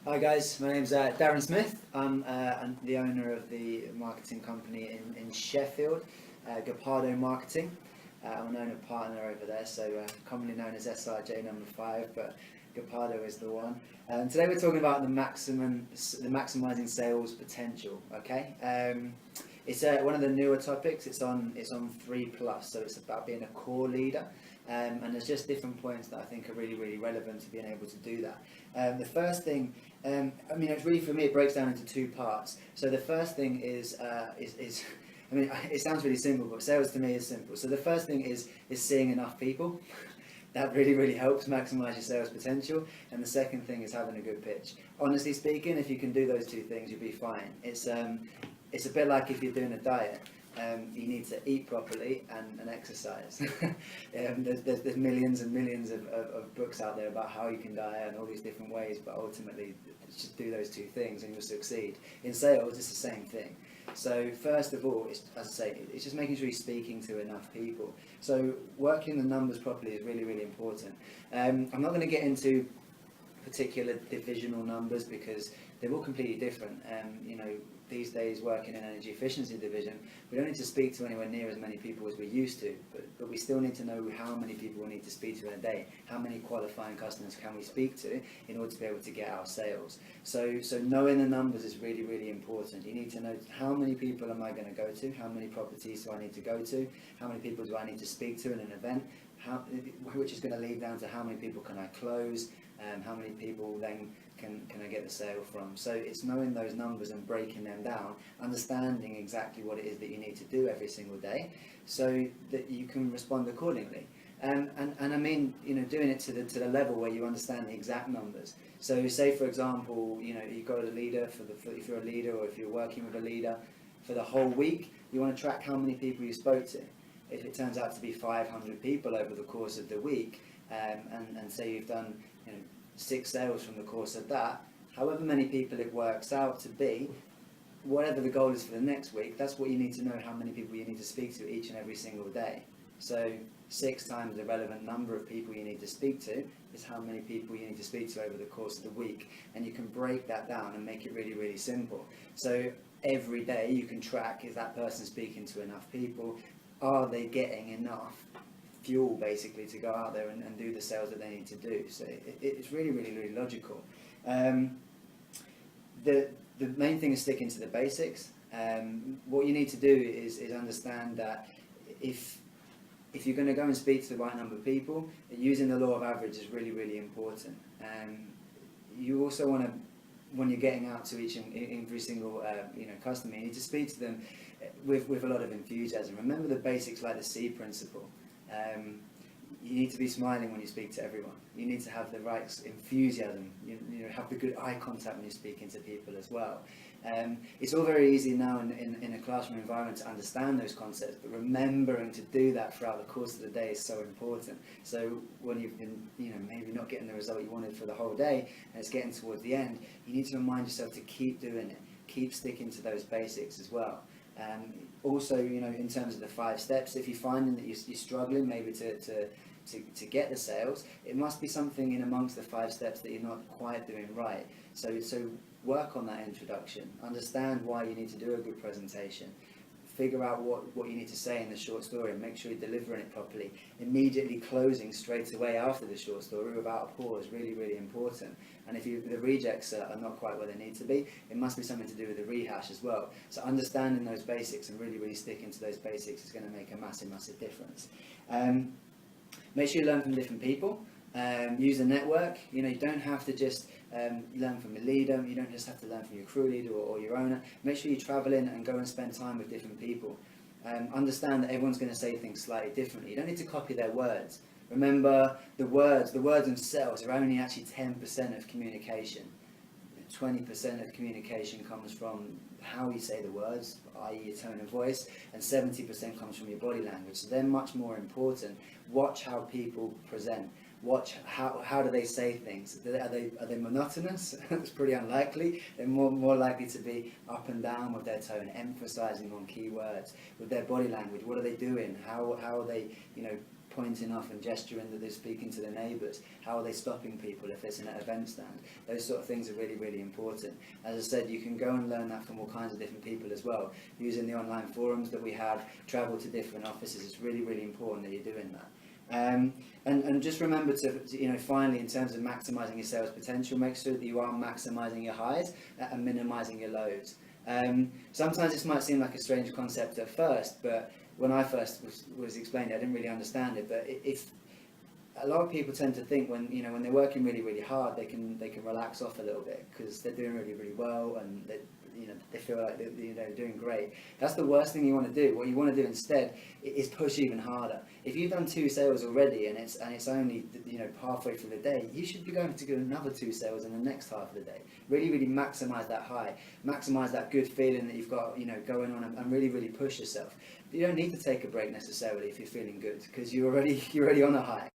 Hi guys, my name's Darren Smith. I'm the owner of the marketing company in Sheffield, Gapardo Marketing. I'm an owner partner over there, so commonly known as SRJ number 5, but Gapardo is the one. Today we're talking about the maximising sales potential. Okay, it's one of the newer topics. It's on 3+, so it's about being a core leader. And there's just different points that I think are really relevant to being able to do that. The first thing, it's really, for me, it breaks down into two parts. So the first thing is it sounds really simple, but sales to me is simple. So the first thing is seeing enough people. That really helps maximise your sales potential. And the second thing is having a good pitch. Honestly speaking, if you can do those two things, you'll be fine. It's a bit like if you're doing a diet. You need to eat properly and exercise. There's millions and millions of books out there about how you can diet and all these different ways, but ultimately just do those two things and you'll succeed. In sales, it's the same thing. So first of all, as I say, it's just making sure you're speaking to enough people. So working the numbers properly is really important. I'm not going to get into particular divisional numbers because they're all completely different. These days, working in energy efficiency division, we don't need to speak to anywhere near as many people as we used to, but we still need to know how many people we need to speak to in a day. How many qualifying customers can we speak to in order to be able to get our sales? So knowing the numbers is really important. You need to know how many people am I going to go to, how many properties do I need to go to, how many people do I need to speak to in an event, which is going to lead down to how many people can I close, how many people then can I get the sale from. So it's knowing those numbers and breaking them down, understanding exactly what it is that you need to do every single day so that you can respond accordingly. And I mean, doing it to the level where you understand the exact numbers. So say, for example, you've got a leader, if you're a leader or if you're working with a leader for the whole week, you want to track how many people you spoke to. If it turns out to be 500 people over the course of the week, and say you've done 6 sales from the course of that, however many people it works out to be, whatever the goal is for the next week, that's what you need to know, how many people you need to speak to each and every single day. So 6 times the relevant number of people you need to speak to is how many people you need to speak to over the course of the week, and you can break that down and make it really simple. So every day you can track, is that person speaking to enough people? Are they getting enough fuel basically to go out there and do the sales that they need to do? So it's really logical. The main thing is sticking to the basics. What you need to do is understand that if you're going to go and speak to the right number of people, using the law of average is really important. You also want to, when you're getting out to each and every single customer, you need to speak to them with a lot of enthusiasm. Remember the basics like the C principle. You need to be smiling when you speak to everyone. You need to have the right enthusiasm. You have the good eye contact when you're speaking to people as well. It's all very easy now in a classroom environment to understand those concepts, but remembering to do that throughout the course of the day is so important. So when you've been, maybe not getting the result you wanted for the whole day, and it's getting towards the end, you need to remind yourself to keep doing it, keep sticking to those basics as well. Also, in terms of the 5 steps, if you're finding that you're struggling maybe to get the sales, it must be something in amongst the 5 steps that you're not quite doing right. So work on that introduction, understand why you need to do a good presentation, figure out what you need to say in the short story and make sure you're delivering it properly. Immediately closing straight away after the short story without a pause, really important. And if the rejects are not quite where they need to be, it must be something to do with the rehash as well. So understanding those basics and really sticking to those basics is going to make a massive difference. Make sure you learn from different people. Use a network. You don't have to just learn from a leader. You don't just have to learn from your crew leader or your owner. Make sure you travel in and go and spend time with different people. Understand that everyone's going to say things slightly differently. You don't need to copy their words. Remember, the words themselves are only actually 10% of communication. 20% of communication comes from how you say the words, i.e. your tone of voice, and 70% comes from your body language. So they're much more important. Watch how people present. Watch how do they say things. Are they monotonous? It's pretty unlikely. They're more likely to be up and down with their tone, emphasizing on key words. With their body language, what are they doing? How are they pointing off and gesturing that they're speaking to their neighbours? How are they stopping people if it's an event stand? Those sort of things are really, really important. As I said, you can go and learn that from all kinds of different people as well. Using the online forums that we have, travel to different offices, it's really, really important that you're doing that. And just remember to, finally, in terms of maximising your sales potential, make sure that you are maximising your highs and minimising your lows. Sometimes this might seem like a strange concept at first, but when I first was explained it, I didn't really understand it. But if a lot of people tend to think when they're working really, really hard, they can relax off a little bit because they're doing really, really well and they feel like they're doing great. That's the worst thing you want to do. What you want to do instead is push even harder. If you've done 2 sales already and it's only halfway through the day, you should be going to do another 2 sales in the next half of the day. Really, really maximise that high, maximise that good feeling that you've got going on, and really, really push yourself. You don't need to take a break necessarily if you're feeling good because you're already on a high.